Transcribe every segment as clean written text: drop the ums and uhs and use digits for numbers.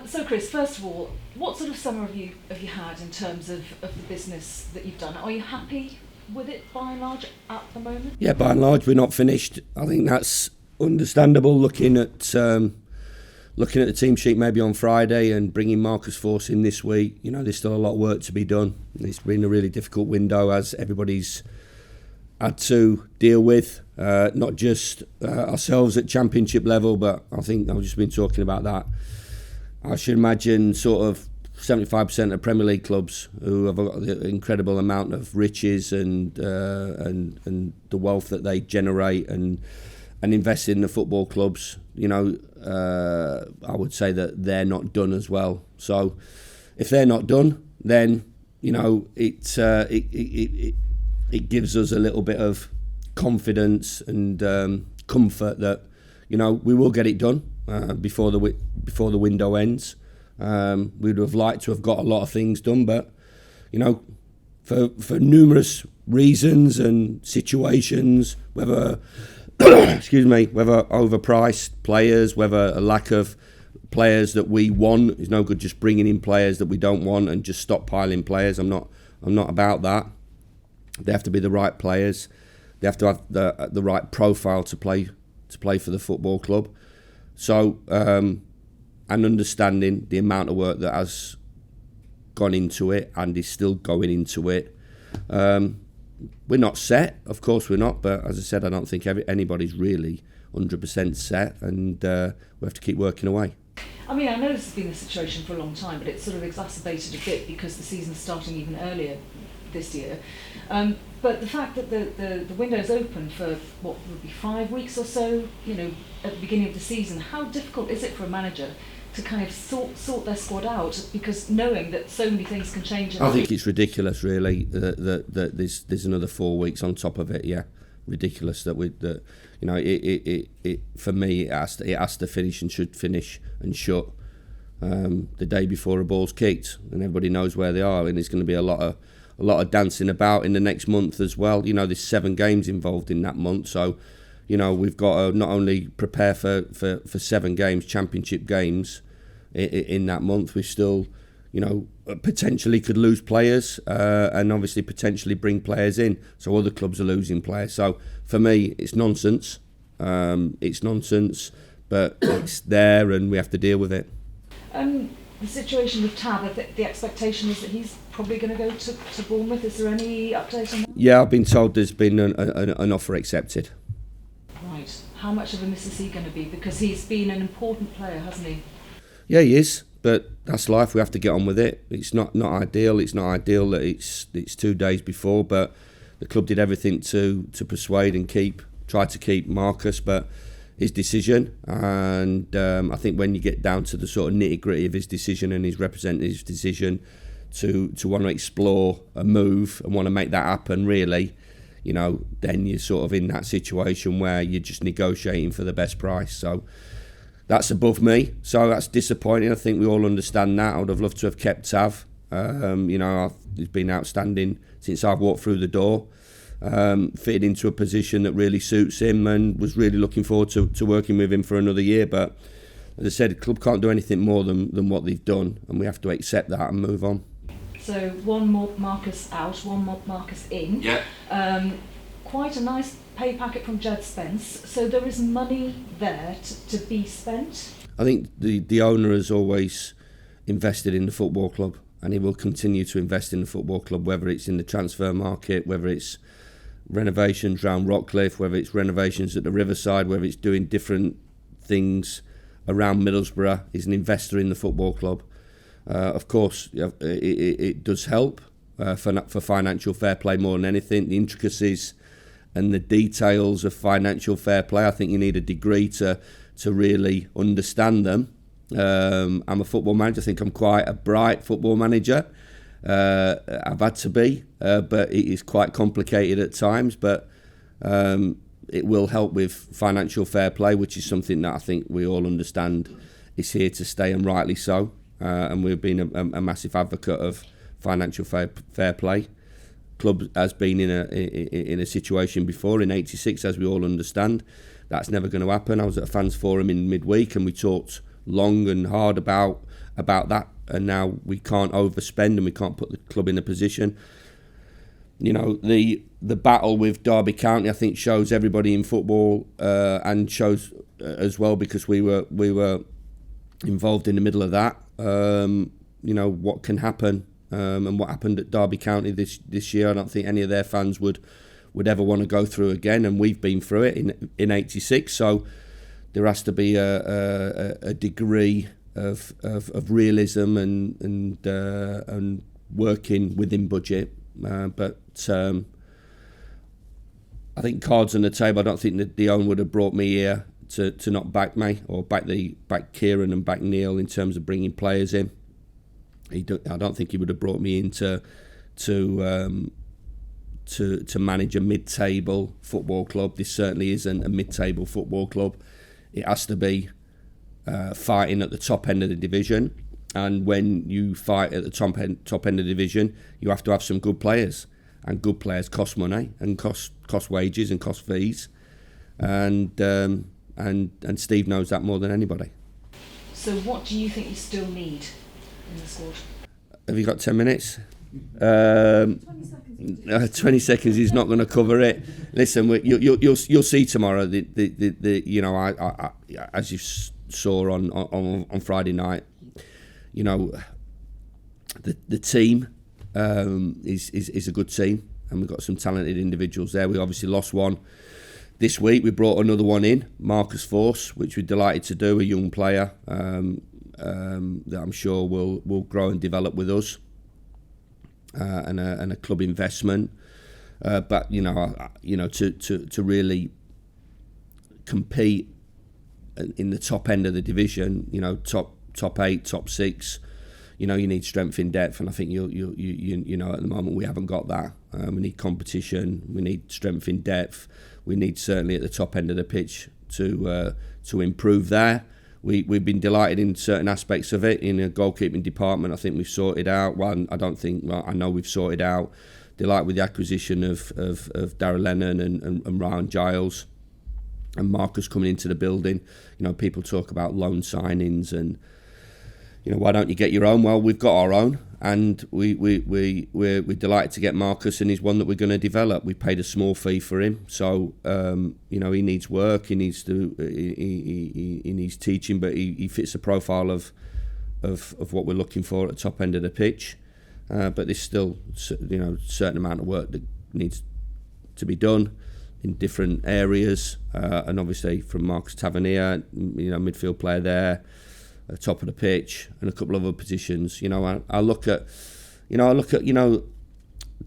So Chris, first of all, what sort of summer have you had in terms of the business that you've done? Are you happy with it by and large at the moment? Yeah, by and large we're not finished. I think that's understandable looking at the team sheet maybe on Friday and bringing Marcus Force in this week. You know, there's still a lot of work to be done. It's been a really difficult window as everybody's had to deal with, not just ourselves at championship level, but I think I've just been talking about that. I should imagine sort of 75% of Premier League clubs who have got the incredible amount of riches and the wealth that they generate and invest in the football clubs. You know, I would say that they're not done as well. So if they're not done, then you know it gives us a little bit of confidence and comfort that you know we will get it done before the window ends. We would have liked to have got a lot of things done, but you know, for numerous reasons and situations, whether whether overpriced players, whether a lack of players that we want, it's no good just bringing in players that we don't want and just stockpiling players. I'm not about that. They have to be the right players. They have to have the right profile to play for the football club. So, and understanding the amount of work that has gone into it and is still going into it. We're not set, of course we're not, but as I said, I don't think anybody's really 100% set, and we have to keep working away. I mean, I know this has been the situation for a long time, but it's sort of exacerbated a bit because the season's starting even earlier this year. But the fact that the window's open for what would be 5 weeks or so, you know, at the beginning of the season, how difficult is it for a manager to kind of sort their squad out, because knowing that so many things can change? I think it's ridiculous, really, that there's another 4 weeks on top of it. Yeah, ridiculous that you know it for me it has to finish and should finish and shut the day before a ball's kicked, and everybody knows where they are, and there's going to be a lot of dancing about in the next month as well. You know, there's 7 games involved in that month, so you know we've got to not only prepare for 7 games, championship games in that month. We still, you know, potentially could lose players and obviously potentially bring players in. So other clubs are losing players. So for me, it's nonsense. It's nonsense, but it's there and we have to deal with it. The situation with Tab, the expectation is that he's probably going to go to Bournemouth. Is there any update on that? Yeah, I've been told there's been an offer accepted. Right. How much of a miss is he going to be? Because he's been an important player, hasn't he? Yeah, he is, but that's life. We have to get on with it. It's not ideal. It's not ideal that it's 2 days before, but the club did everything to persuade and try to keep Marcus, but his decision. And I think when you get down to the sort of nitty gritty of his decision and his representative's decision to want to explore a move and want to make that happen, really, you know, then you're sort of in that situation where you're just negotiating for the best price. So that's above me, so that's disappointing. I think we all understand that. I would have loved to have kept Tav. You know, he's been outstanding since I've walked through the door. Fitted into a position that really suits him, and was really looking forward to working with him for another year. But as I said, the club can't do anything more than what they've done, and we have to accept that and move on. So one more Marcus out, one more Marcus in. Yeah. Quite a nice pay packet from Jed Spence, so there is money there to be spent. I think the owner has always invested in the football club, and he will continue to invest in the football club, whether it's in the transfer market, whether it's renovations around Rockcliffe, whether it's renovations at the Riverside, whether it's doing different things around Middlesbrough. He's an investor in the football club. Of course, it does help for financial fair play more than anything. The intricacies and the details of financial fair play, I think you need a degree to really understand them. I'm a football manager. I think I'm quite a bright football manager. I've had to be, but it is quite complicated at times. But it will help with financial fair play, which is something that I think we all understand is here to stay, and rightly so. And we've been a massive advocate of financial fair play. Club has been in a situation before in '86, as we all understand. That's never going to happen. I was at a fans forum in midweek, and we talked long and hard about that, and now we can't overspend and we can't put the club in a position. You know, the battle with Derby County, I think, shows everybody in football, and shows as well, because we were involved in the middle of that. You know what can happen, and what happened at Derby County this year. I don't think any of their fans would ever want to go through again, and we've been through it in '86. So there has to be a degree of realism and working within budget. But I think cards on the table. I don't think that Dion would have brought me here to not back me, or back Kieran and back Neil in terms of bringing players in. I don't think he would have brought me in to manage a mid-table football club. This certainly isn't a mid-table football club. It has to be fighting at the top end of the division, and when you fight at the top end of the division, you have to have some good players, and good players cost money and cost wages and cost fees, and Steve knows that more than anybody. So what do you think you still need in the squad? Have you got 10 minutes? 20 seconds is not going to cover it. Listen, you'll see tomorrow. The you know, I as you saw on Friday night, you know, the team is a good team, and we've got some talented individuals there. We obviously lost one this week. We brought another one in, Marcus Force, which we're delighted to do. A young player that I'm sure will grow and develop with us. And a club investment, but you know to really compete in the top end of the division, you know, top 8, top 6, you know, you need strength in depth, and I think you know at the moment we haven't got that. We need competition, we need strength in depth, we need certainly at the top end of the pitch to improve there. We've been delighted in certain aspects of it. In the goalkeeping department, I think we've sorted out. Well, I know we've sorted out. Delighted with the acquisition of Darragh Lennon and Ryan Giles and Marcus coming into the building. You know, people talk about loan signings and, you know, why don't you get your own? Well, we've got our own, and we're delighted to get Marcus, and he's one that we're going to develop. We paid a small fee for him, so you know, he needs work, he needs teaching, but he fits the profile of what we're looking for at the top end of the pitch. But there's still, you know, a certain amount of work that needs to be done in different areas, and obviously from Marcus Tavernier, you know, midfield player there, top of the pitch, and a couple of other positions. You know, I look at the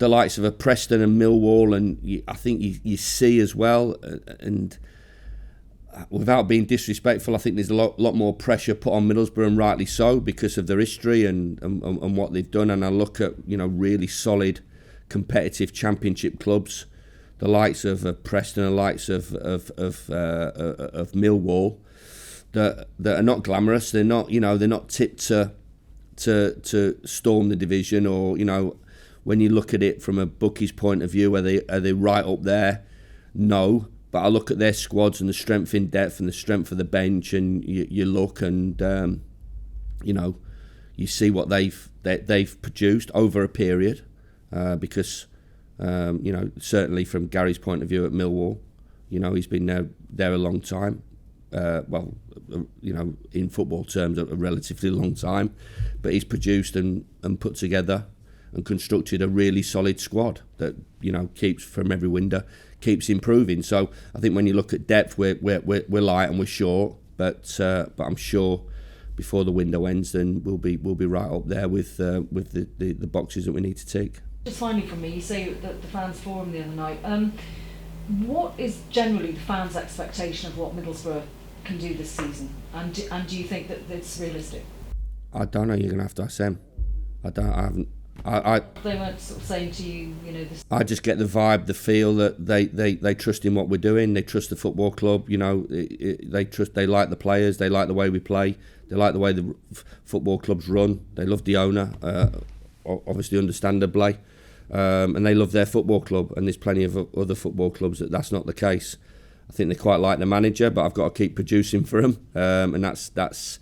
likes of a Preston and Millwall, and I think you see as well, and without being disrespectful, I think there's a lot more pressure put on Middlesbrough, and rightly so, because of their history and what they've done. And I look at, you know, really solid competitive championship clubs, the likes of Preston, the likes of Millwall, that are not glamorous. They're not, you know, they're not tipped to storm the division, or, you know, when you look at it from a bookie's point of view, are they right up there? No. But I look at their squads and the strength in depth and the strength of the bench, and you look and you know, you see what they've produced over a period, because you know, certainly from Gary's point of view at Millwall, you know, he's been there a long time. Well, you know, in football terms, a relatively long time, but he's produced and put together and constructed a really solid squad that, you know, keeps from every window, keeps improving. So I think when you look at depth, we're light and we're short, but I'm sure before the window ends, then we'll be right up there with the boxes that we need to tick. Just finally from me, you say that the fans forum the other night. What is generally the fans' expectation of what Middlesbrough can do this season, and do you think that it's realistic? I don't know. You're gonna have to ask them. They weren't sort of saying to you, you know, this. I just get the vibe, the feel that they trust in what we're doing. They trust the football club. You know, they trust. They like the players. They like the way we play. They like the way the football club's run. They love the owner, obviously, understandably, and they love their football club. And there's plenty of other football clubs that's not the case. I think they quite like the manager, but I've got to keep producing for them, and that's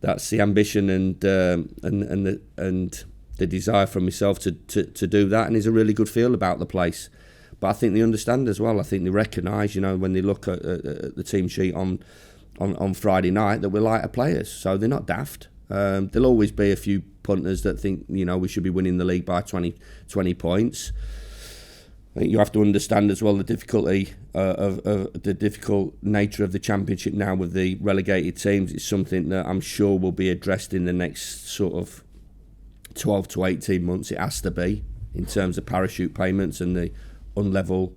that's the ambition and the desire from myself to do that, and there's a really good feel about the place. But I think they understand as well. I think they recognise, when they look at the team sheet on Friday night, that we're lighter players, so they're not daft. There'll always be a few punters that think we should be winning the league by 20 points. I think you have to understand as well the difficulty of the difficult nature of the Championship now with the relegated teams. It's something that I'm sure will be addressed in the next sort of 12 to 18 months. It has to be, in terms of parachute payments and the unlevel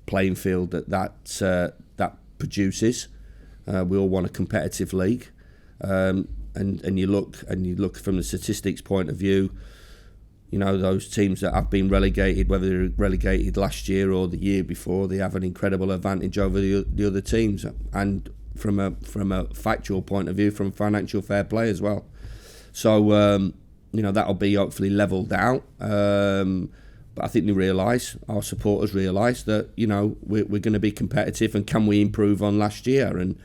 playing field that produces. We all want a competitive league, and you look from the statistics point of view. Those teams that have been relegated, whether they were relegated last year or the year before, they have an incredible advantage over the other teams, and from a factual point of view, from financial fair play as well. So that'll be hopefully levelled out. But I think they realise, our supporters realise that we're going to be competitive, and can we improve on last year? And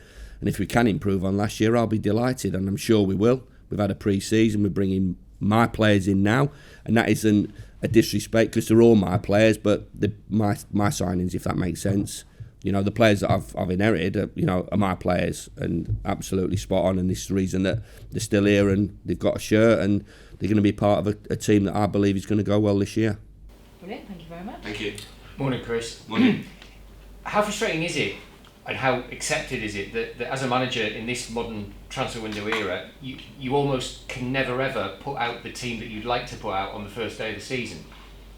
if we can improve on last year, I'll be delighted, and I'm sure we will. We've had a pre-season, we're bringing my players in now, and that isn't a disrespect because they're all my players, but my signings, if that makes sense. The players that I've inherited are my players, and absolutely spot on, and this is the reason that they're still here and they've got a shirt and they're going to be part of a team that I believe is going to go well this year. Brilliant, thank you very much. Thank you. Morning, Chris. Morning. How frustrating is it, and how accepted is it that as a manager in this modern transfer window era, you almost can never ever put out the team that you'd like to put out on the first day of the season?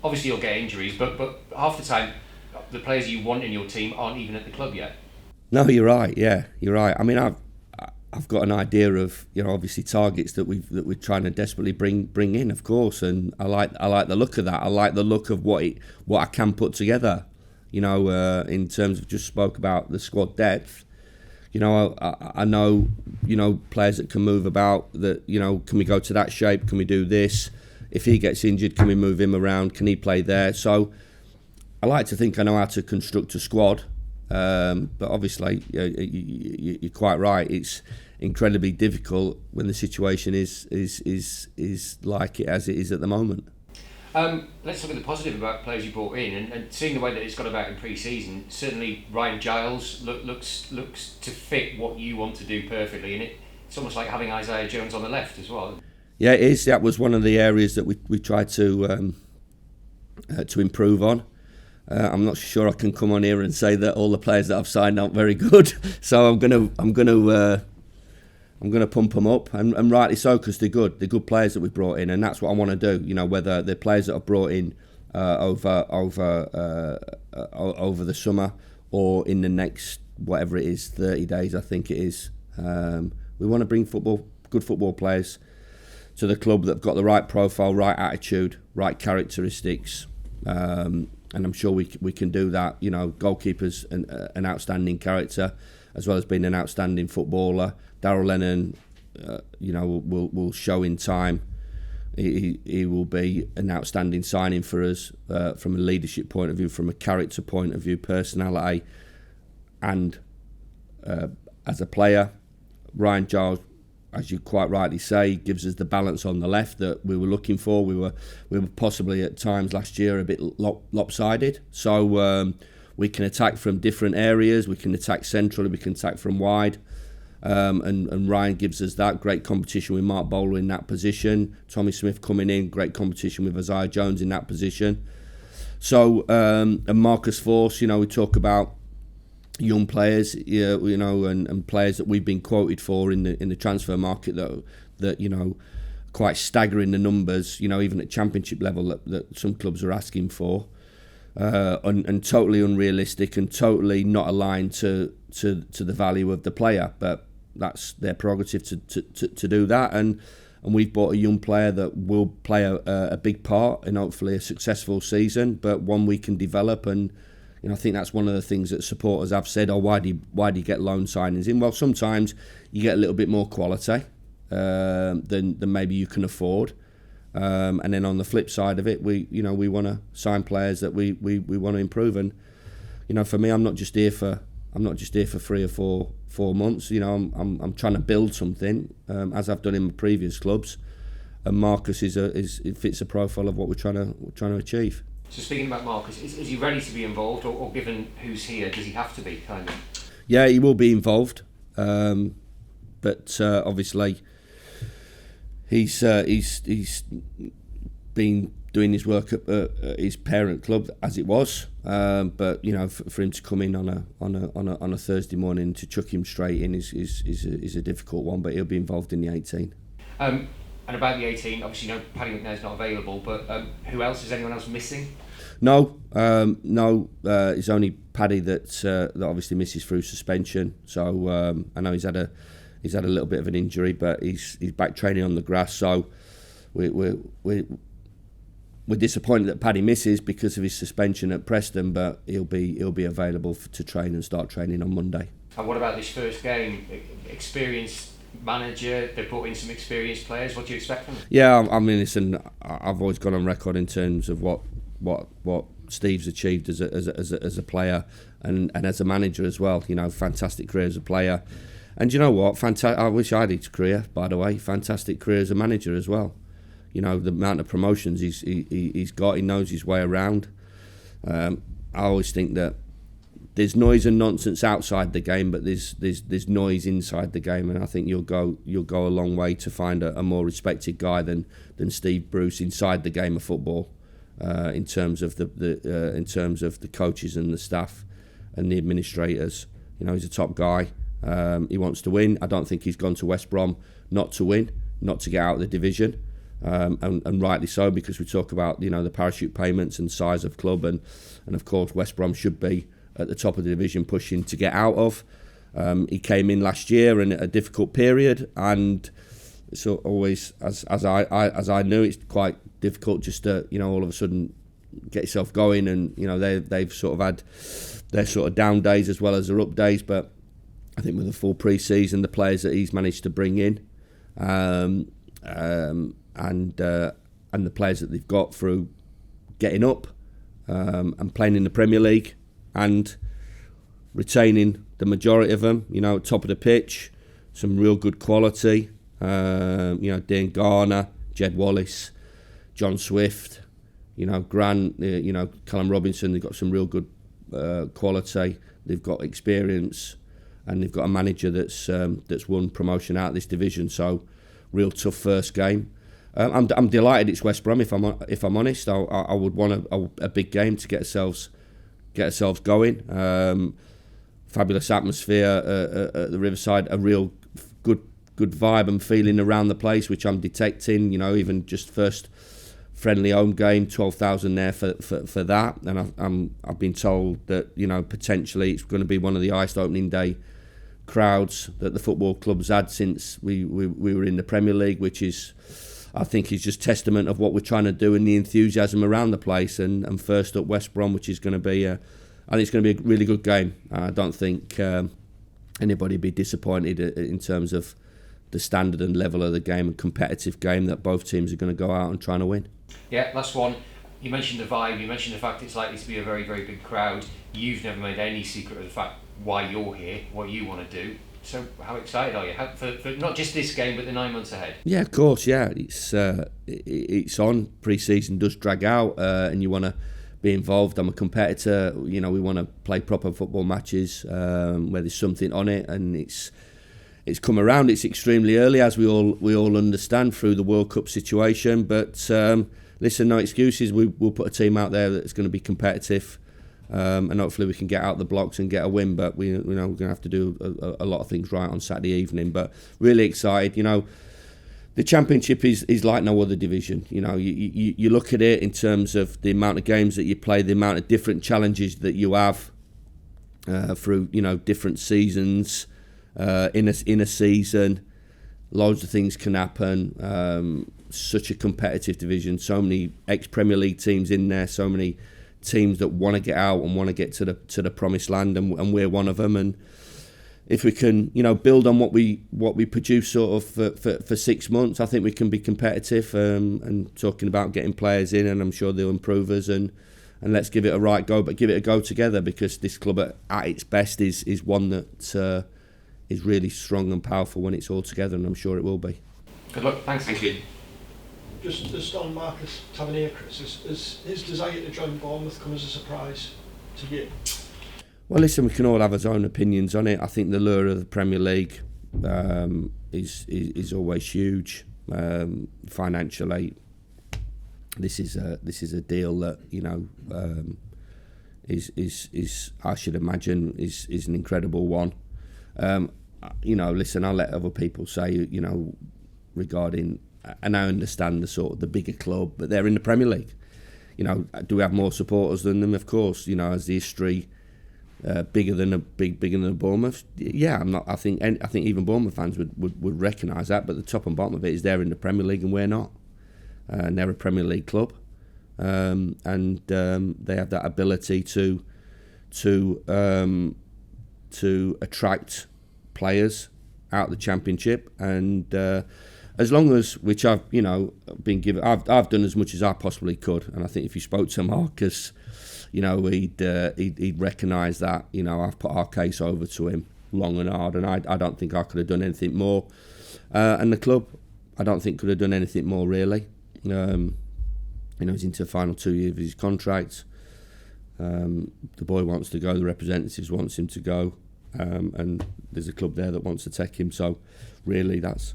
Obviously you'll get injuries, but half the time the players you want in your team aren't even at the club yet. No, you're right. Yeah, you're right. I mean, I've got an idea of obviously targets that we're trying to desperately bring in, of course, and I like the look of that. I like the look of what I can put together. In terms of, just spoke about the squad depth. I know players that can move about. That can we go to that shape? Can we do this? If he gets injured, can we move him around? Can he play there? So I like to think I know how to construct a squad. But obviously, you're quite right. It's incredibly difficult when the situation is like it as it is at the moment. Let's look at the positive about players you brought in, and seeing the way that it's gone about in pre-season. Certainly, Ryan Giles looks to fit what you want to do perfectly, and it's almost like having Isaiah Jones on the left as well. Yeah, it is. That was one of the areas that we tried to improve on. I'm not sure I can come on here and say that all the players that I've signed aren't very good. So I'm gonna pump them up, and rightly so, because they're good. They're good players that we've brought in, and that's what I want to do. Whether they're players that I've brought in over the summer or in the next whatever it is, 30 days, I think it is. We want to bring good football players to the club that've got the right profile, right attitude, right characteristics. And I'm sure we can do that. Goalkeeper's an outstanding character, as well as being an outstanding footballer. Darrell Lennon, will show in time. He will be an outstanding signing for us from a leadership point of view, from a character point of view, personality, and as a player. Ryan Giles, as you quite rightly say, gives us the balance on the left that we were looking for. We were possibly at times last year a bit lopsided. So we can attack from different areas. We can attack centrally. We can attack from wide. And Ryan gives us that. Great competition with Mark Bowler in that position. Tommy Smith coming in. Great competition with Isaiah Jones in that position. So and Marcus Force, we talk about young players, and players that we've been quoted for in the transfer market that quite staggering the numbers, even at championship level that some clubs are asking for, and totally unrealistic and totally not aligned to the value of the player. But that's their prerogative to do that, and we've bought a young player that will play a big part in hopefully a successful season, but one we can develop. And I think that's one of the things that supporters have said, why do you get loan signings in? Well, sometimes you get a little bit more quality than maybe you can afford. And then on the flip side of it, we want to sign players that we want to improve. And for me, I'm not just here for I'm not just here for 3 or 4 months. You know, I'm trying to build something, as I've done in my previous clubs. And Marcus it fits the profile of what we're trying to achieve. So speaking about Marcus, is he ready to be involved, or given who's here, does he have to be kind of? Yeah, he will be involved, but obviously he's been doing his work at his parent club as it was. But you know, for him to come in on a Thursday morning to chuck him straight in is a difficult one. But he'll be involved in the 18. And about the 18, obviously, no, Paddy McNair's not available, but who else? Is anyone else missing? No. It's only Paddy that obviously misses through suspension. So I know he's had a little bit of an injury, but he's back training on the grass. So we're disappointed that Paddy misses because of his suspension at Preston, but he'll be available to train and start training on Monday. And what about this first game? Experienced manager, they brought in some experienced players. What do you expect from them? Yeah, I mean, listen, I've always gone on record in terms of what Steve's achieved as a player and as a manager as well. You know, fantastic career as a player, and you know what? I wish I had his career. By the way, fantastic career as a manager as well. You know, the amount of promotions he's got, he knows his way around. I always think that there's noise and nonsense outside the game, but there's noise inside the game, and I think you'll go a long way to find a more respected guy than Steve Bruce inside the game of football, in terms of the coaches and the staff and the administrators. You know, he's a top guy. He wants to win. I don't think he's gone to West Brom not to win, not to get out of the division. And rightly so, because we talk about, you know, the parachute payments and size of club, and of course West Brom should be at the top of the division pushing to get out of. He came in last year in a difficult period, and so always as I knew, it's quite difficult just to, you know, all of a sudden get yourself going, and you know they've sort of had their sort of down days as well as their up days. But I think with the full pre-season, the players that he's managed to bring in, and the players that they've got through getting up and playing in the Premier League and retaining the majority of them, you know, top of the pitch, some real good quality. You know, Dean Garner, Jed Wallace, John Swift, you know, Grant, you know, Callum Robinson. They've got some real good quality. They've got experience, and they've got a manager that's won promotion out of this division. So, real tough first game. I'm delighted it's West Brom. If I'm honest, I would want a big game to get ourselves going. Fabulous atmosphere at the Riverside. A real good vibe and feeling around the place, which I'm detecting. You know, even just first friendly home game, 12,000 there for that. And I've been told that, you know, potentially it's going to be one of the highest opening day crowds that the football club's had since we were in the Premier League, which is, I think, is just testament of what we're trying to do and the enthusiasm around the place. And first up, West Brom, which is going to be, I think it's going to be a really good game. I don't think anybody would be disappointed in terms of the standard and level of the game and competitive game that both teams are going to go out and trying to win. Yeah, last one. You mentioned the vibe, you mentioned the fact it's likely to be a very, very big crowd. You've never made any secret of the fact why you're here, what you want to do. So how excited are you for not just this game but the 9 months ahead? Yeah, of course, yeah. It's on. Pre-season does drag out, and you want to be involved. I'm a competitor. You know, we want to play proper football matches where there's something on it, and it's come around. It's extremely early, as we all understand, through the World Cup situation. But listen, no excuses. We'll put a team out there that's going to be competitive. And hopefully we can get out the blocks and get a win, but we're going to have to do a lot of things right on Saturday evening. But really excited. You know, the Championship is like no other division. You know, you look at it in terms of the amount of games that you play, the amount of different challenges that you have through, you know, different seasons in a season. Loads of things can happen. Such a competitive division. So many ex-Premier League teams in there. So many teams that want to get out and want to get to the promised land, and we're one of them. And if we can, you know, build on what we produce sort of for 6 months, I think we can be competitive. And talking about getting players in, and I'm sure they'll improve us, and and let's give it a right go, but give it a go together, because this club at its best is one that is really strong and powerful when it's all together, and I'm sure it will be. Good luck. Thanks. Thank you. Just on Marcus Tavernier, Chris, is his desire to join Bournemouth come as a surprise to you? Well, listen, we can all have our own opinions on it. I think the lure of the Premier League is always huge. Financially, this is a deal that is I should imagine is an incredible one. Listen, I'll let other people say regarding, and I understand the bigger club, but they're in the Premier League. Do we have more supporters than them? Of course. As the history. Bigger than Bournemouth. Yeah, I think even Bournemouth fans would recognise that. But the top and bottom of it is they're in the Premier League and we're not. And they're a Premier League club, and they have that ability to attract players out of the Championship. And as long as, which I've been given, I've done as much as I possibly could. And I think if you spoke to Marcus, he'd recognise that. I've put our case over to him long and hard, and I don't think I could have done anything more. And the club, I don't think could have done anything more really. He's into the final 2 years of his contract. The boy wants to go. The representatives wants him to go, and there's a club there that wants to take him. So, really, that's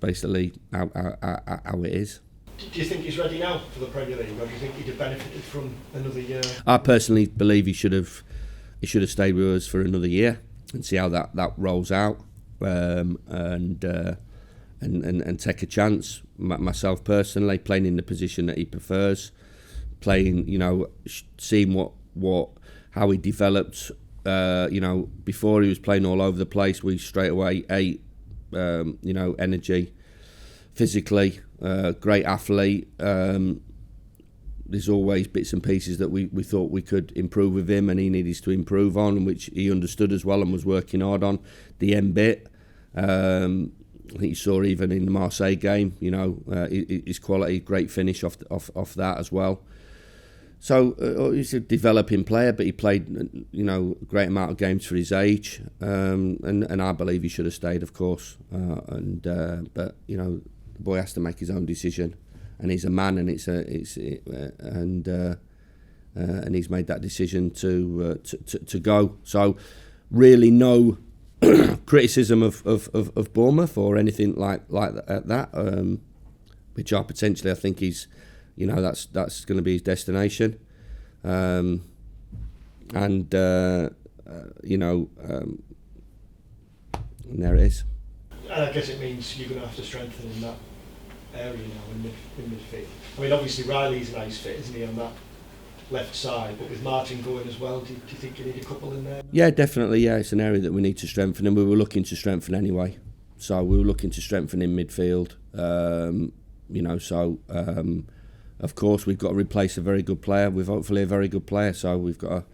basically how it is. Do you think he's ready now for the Premier League, or do you think he'd have benefited from another year? I personally believe he should have stayed with us for another year and see how that rolls out, and take a chance. Myself personally, playing in the position that he prefers, playing, seeing how he developed. Before he was playing all over the place, we straight away ate, energy, physically. Great athlete. There's always bits and pieces that we thought we could improve with him, and he needed to improve on, which he understood as well and was working hard on. The end bit, I think you saw even in the Marseille game, his quality, great finish off that as well. So he's a developing player, but he played a great amount of games for his age, and I believe he should have stayed, of course. But the boy has to make his own decision, and he's a man, and and he's made that decision to go. So really no criticism of Bournemouth or anything like that, which are potentially, I think he's, that's going to be his destination, and there it is. And I guess it means you're going to have to strengthen in that area now in midfield. I mean, obviously Riley's a nice fit, isn't he, on that left side, but with Martin going as well, do you think you need a couple in there? Yeah, definitely. Yeah, it's an area that we need to strengthen, and we were looking to strengthen anyway. So we were looking to strengthen in midfield. Of course we've got to replace a very good player with hopefully a very good player. So we've got to,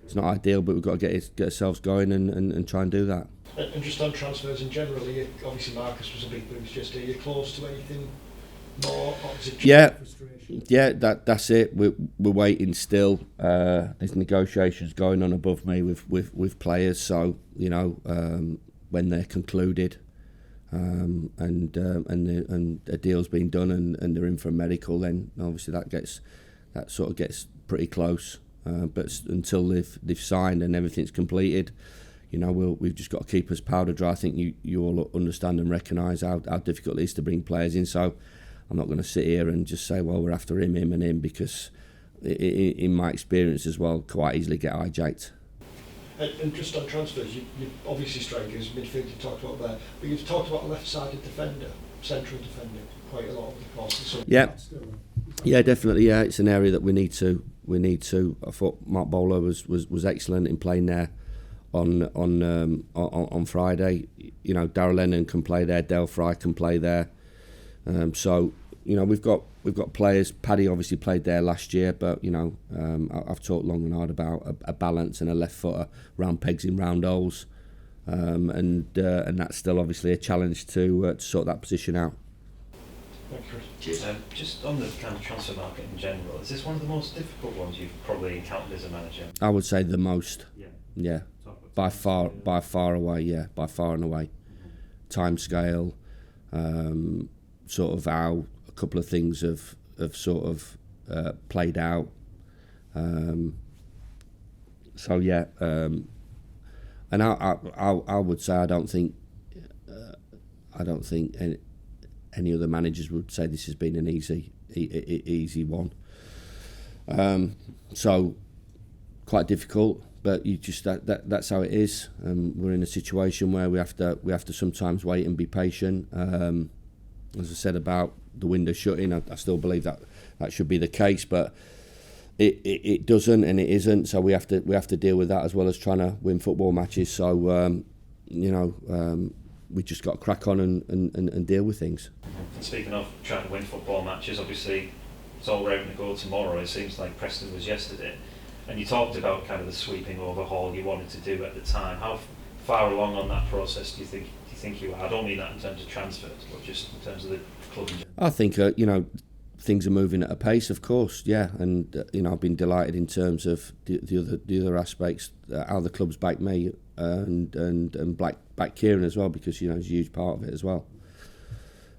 it's not ideal, but we've got to get ourselves going and try and do that. And just on transfers in general, obviously Marcus was a big boost just. Are you close to anything more? Or is it just frustration? Yeah, that's it. We're waiting still. There's negotiations going on above me with players. So when they're concluded, and a deal's been done and they're in for a medical, then obviously that sort of gets pretty close. But until they've signed and everything's completed, we've just got to keep us powder dry. I think you all understand and recognise how difficult it is to bring players in. So I'm not going to sit here and just say, well, we're after him, because in my experience as well, quite easily get hijacked. And just on transfers, you obviously strikers, midfield you talked about there, but you've talked about a left-sided defender, central defender, quite a lot of the course. Yeah, definitely. Yeah, it's an area that we need to. I thought Mark Bowler was excellent in playing there on Friday. Darrell Lennon can play there, Del Fry can play there. So we've got players. Paddy obviously played there last year, but I've talked long and hard about a balance and a left footer, round pegs in round holes, and that's still obviously a challenge to sort that position out. Thanks, Chris. Cheers. Just on the kind of transfer market in general, is this one of the most difficult ones you've probably encountered as a manager? I would say the most. Yeah. By far away. Yeah, by far and away. Time scale, sort of how a couple of things have sort of played out. So yeah, and I would say I don't think any other managers would say this has been an easy one. So quite difficult, but you just that's how it is. We're in a situation where we have to sometimes wait and be patient. As I said about the window shutting, I still believe that should be the case, but it doesn't and it isn't. So we have to deal with that as well as trying to win football matches. So we just got to crack on and deal with things. And speaking of trying to win football matches, obviously it's all ready to go tomorrow. It seems like Preston was yesterday. And you talked about kind of the sweeping overhaul you wanted to do at the time. How far along on that process do you think you are? I don't mean that in terms of transfers, but just in terms of the club. I think things are moving at a pace, of course, yeah. And I've been delighted in terms of the other aspects, how the club's backed me and back Kieran as well, because he's a huge part of it as well.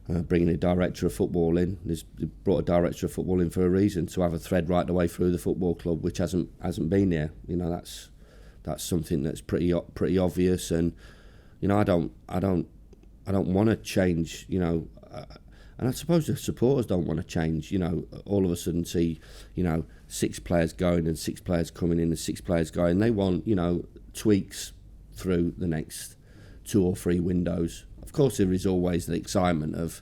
Bringing a director of football in, they brought a director of football in for a reason, to have a thread right the way through the football club, which hasn't been there. That's something that's pretty obvious, and I don't want to change. And I suppose the supporters don't want to change. All of a sudden see 6 players going and 6 players coming in and 6 players going. They want tweaks through the next 2 or 3 windows. Of course, there is always the excitement of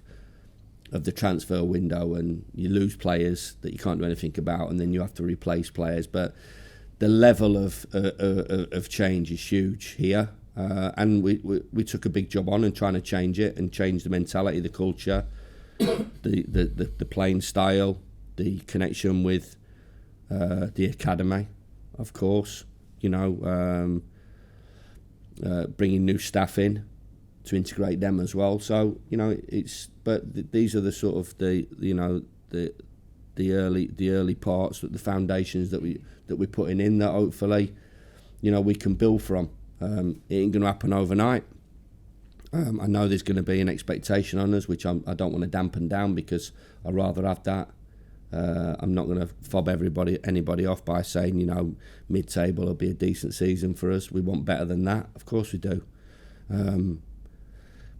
the transfer window, and you lose players that you can't do anything about, and then you have to replace players. But the level of change is huge here, and we took a big job on and trying to change it and change the mentality, the culture, the playing style, the connection with the academy, of course. Bringing new staff in to integrate them as well. So these are the sort of the early parts, the foundations that we're putting in, that hopefully we can build from. It ain't going to happen overnight. I know there's going to be an expectation on us, which I don't want to dampen down, because I'd rather have that. I'm not going to fob anybody off by saying mid-table will be a decent season for us. We want better than that, of course we do.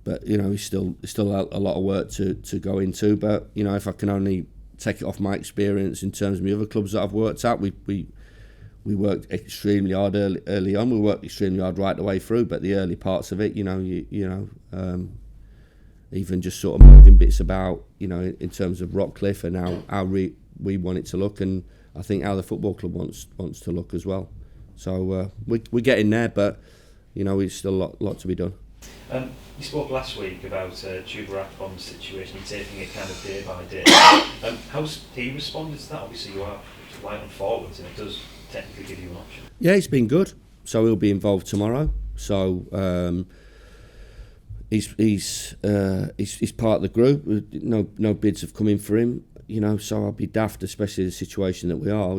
But it's still a lot of work to go into. But if I can only take it off my experience in terms of the other clubs that I've worked at, we worked extremely hard early on. We worked extremely hard right the way through. But the early parts of it, even just sort of moving bits about, in terms of Rockcliffe and how we want it to look, and I think how the football club wants to look as well. So we're getting there, but it's still a lot to be done. You spoke last week about Chuba Akpom's situation, taking it kind of day by day. How's he responded to that? Obviously, you are light on forwards, and it does technically give you an option. Yeah, he's been good. So he'll be involved tomorrow. So he's part of the group. No bids have come in for him. So I'll be daft, especially the situation that we are.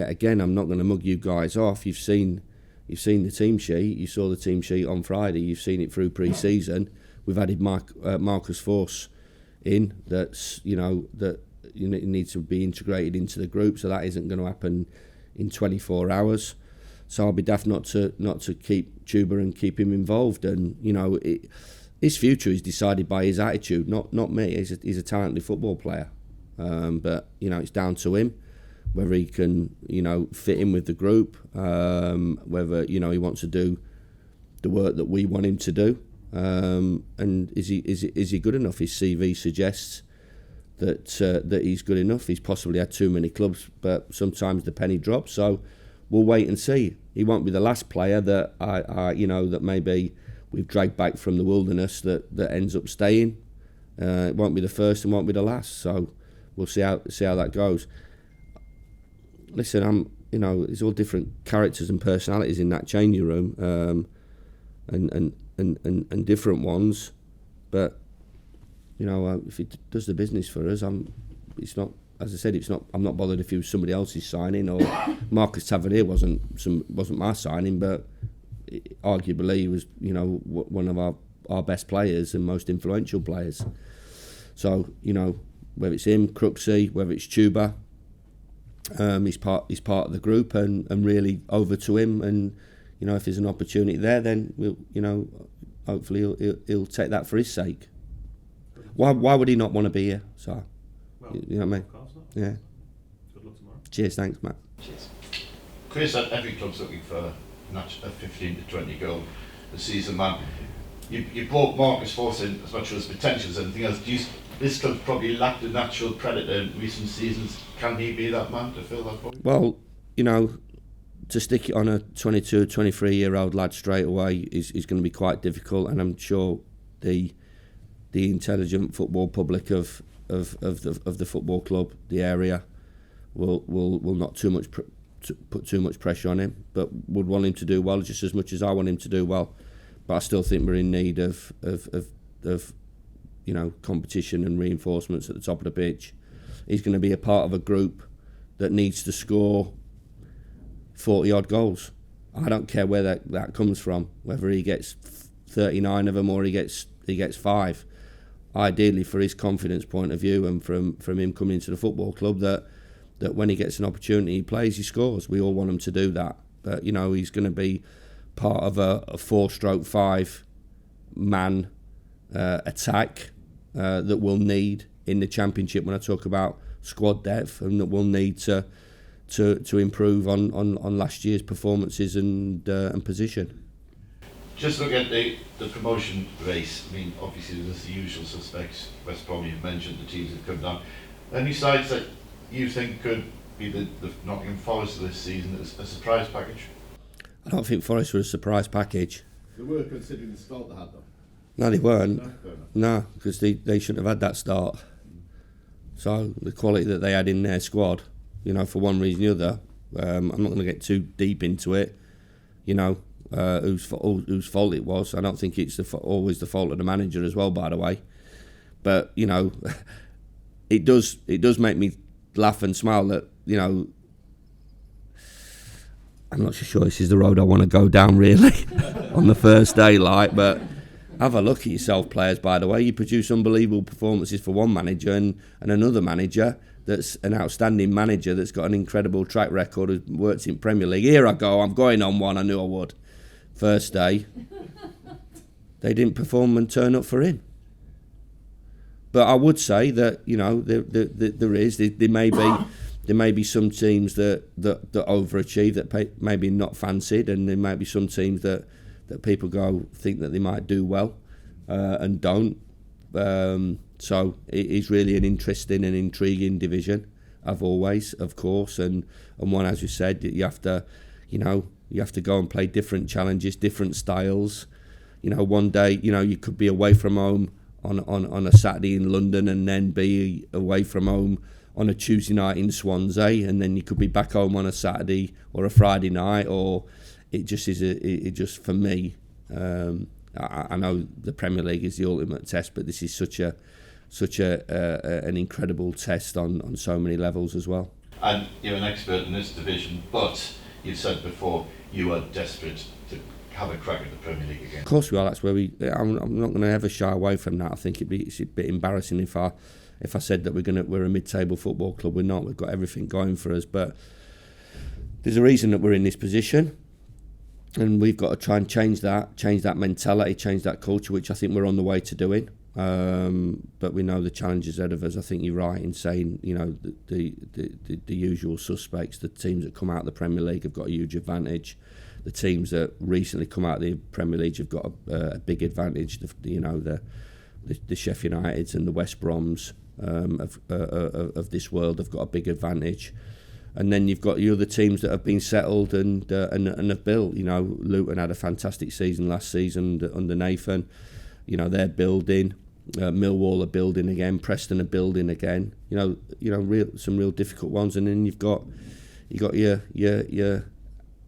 Again, I'm not going to mug you guys off. You've seen the team sheet. You saw the team sheet on Friday. You've seen it through pre-season. We've added Marcus Force in. That's that needs to be integrated into the group. So that isn't going to happen in 24 hours. So I'll be daft not to keep Chuba and keep him involved. And his future is decided by his attitude, not me. He's a talented football player, but it's down to him whether he can fit in with the group, whether he wants to do the work that we want him to do, and is he good enough? His CV suggests that he's good enough. He's possibly had too many clubs, but sometimes the penny drops. So we'll wait and see. He won't be the last player that that maybe we've dragged back from the wilderness that ends up staying. It won't be the first and won't be the last. So we'll see how that goes. Listen, there's all different characters and personalities in that changing room, and different ones, but if he does the business for us, it's not. As I said, it's not. I'm not bothered if he was somebody else's signing, or Marcus Tavernier wasn't my signing, but arguably he was, one of our best players and most influential players. So, whether it's him, Crooksy, whether it's Tuba, he's part of the group, and really over to him. And if there's an opportunity there, then we'll, hopefully he'll take that for his sake. Why would he not want to be here? So, you know what I mean? Of course not. Yeah. Good luck tomorrow. Cheers, thanks, Matt. Cheers. Chris, every club's looking for a 15 to 20 goal a season man. You brought Marcus Force in as much as potential as anything else. This club's probably lacked a natural predator in recent seasons. Can he be that man to fill that void? Well, to stick it on a 22, 23-year-old lad straight away is going to be quite difficult, and I'm sure the intelligent football public of the football club, the area, will not put too much pressure on him, but would want him to do well just as much as I want him to do well. But I still think we're in need of competition and reinforcements at the top of the pitch. He's going to be a part of a group that needs to score 40 odd goals. I don't care where that comes from, whether he gets 39 of them or he gets 5. Ideally, for his confidence point of view, and from him coming into the football club, that when he gets an opportunity, he plays, he scores. We all want him to do that. But he's going to be part of a 4/5 man attack that we'll need in the Championship when I talk about squad depth, and that we'll need to improve on last year's performances and position. Just look at the promotion race. I mean, obviously there's the usual suspects. West Brom, you've mentioned the teams that come down. Any sides that you think could be the Nottingham Forest this season as a surprise package? I don't think Forest were a surprise package. They were, considering the start they had, though. No, they weren't. No, because they shouldn't have had that start. So the quality that they had in their squad, for one reason or the other, I'm not going to get too deep into it. Whose fault it was. I don't think it's always the fault of the manager as well, by the way. But it does make me laugh and smile that I'm not so sure this is the road I want to go down really on the first day, but have a look at yourself, players. By the way, you produce unbelievable performances for one manager and another manager that's an outstanding manager that's got an incredible track record, who works in Premier League. Here I go, I'm going on one. I knew I would. First day, they didn't perform and turn up for him. But I would say that there may be some teams that overachieve, that maybe not fancied, and there may be some teams that people think that they might do well and don't. So it is really an interesting and intriguing division, of course, and one, as you said, you have to go and play different challenges, different styles. One day, you could be away from home on a Saturday in London, and then be away from home on a Tuesday night in Swansea, and then you could be back home on a Saturday or a Friday night. Or it just for me, I know the Premier League is the ultimate test, but this is such an incredible test on so many levels as well. And you're an expert in this division, but you've said before you are desperate to have a crack at the Premier League again. Of course we are. That's where I'm not going to ever shy away from that. I think it's a bit embarrassing if I said that we're a mid-table football club. We're not. We've got everything going for us, but there's a reason that we're in this position, and we've got to try and change that mentality, change that culture, which I think we're on the way to doing. But we know the challenges ahead of us. I think you're right in saying, the usual suspects, the teams that come out of the Premier League have got a huge advantage. The teams that recently come out of the Premier League have got a big advantage. The Sheffield Uniteds and the West Broms of this world have got a big advantage. And then you've got the other teams that have been settled and have built. Luton had a fantastic season last season under Nathan. They're building. Millwall are building again. Preston are building again. Some real difficult ones. And then you've got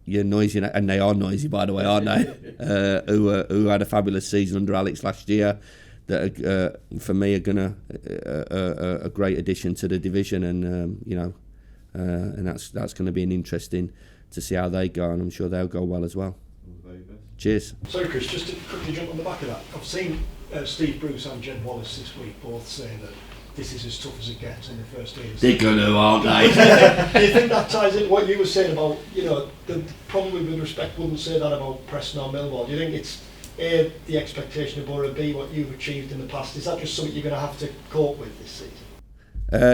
your noisy, and they are noisy, by the way, aren't they? Who had a fabulous season under Alex last year. that for me are gonna a great addition to the division, and and that's going to be an interesting to see how they go, and I'm sure they'll go well as well. Cheers. Sorry, Chris, just to quickly jump on the back of that. I've seen Steve Bruce and Jed Wallace this week both saying that this is as tough as it gets in the first days. They're going to, aren't they? Do you think that ties into what you were saying about, probably with respect wouldn't say that about Preston or Millwall? Do you think it's A, the expectation of Boro, B, what you've achieved in the past? Is that just something you're going to have to cope with this season?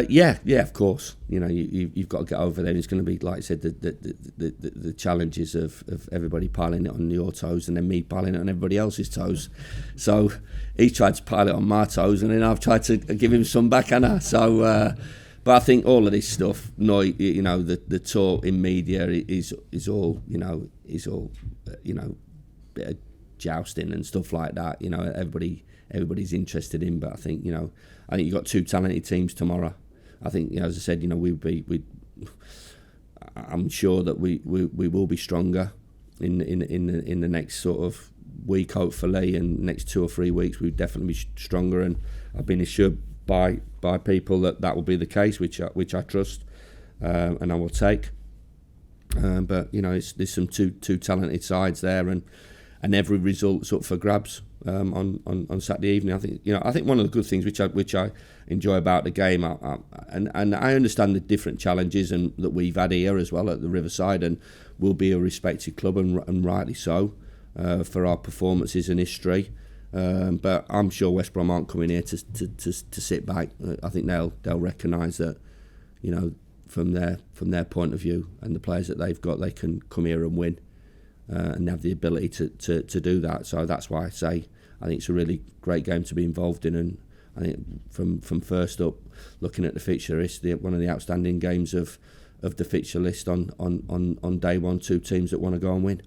Yeah, of course. You've got to get over there. It's going to be, like I said, the challenges of everybody piling it on your toes and then me piling it on everybody else's toes. So he's tried to pile it on my toes, and then I've tried to give him some back, Anna. So, but I think all of this stuff, the talk in media is all bit of jousting and stuff like that. Everybody's interested in, but I think you've got two talented teams tomorrow. I think, as I said, I'm sure that we will be stronger in the next sort of week, hopefully, and next 2 or 3 weeks we'll definitely be stronger. And I've been assured by people that will be the case, which I trust, and I will take. But there's some two talented sides there, and every result's up for grabs. On Saturday evening, I think one of the good things which I enjoy about the game, and I understand the different challenges and that we've had here as well at the Riverside, and we'll be a respected club, and rightly so, for our performances and history. But I'm sure West Brom aren't coming here to sit back. I think they'll recognise that, from their point of view and the players that they've got, they can come here and win. And have the ability to do that. So that's why I say I think it's a really great game to be involved in, and I think from first up, looking at the fixture, it's one of the outstanding games of the fixture list on day one, two teams that want to go and win.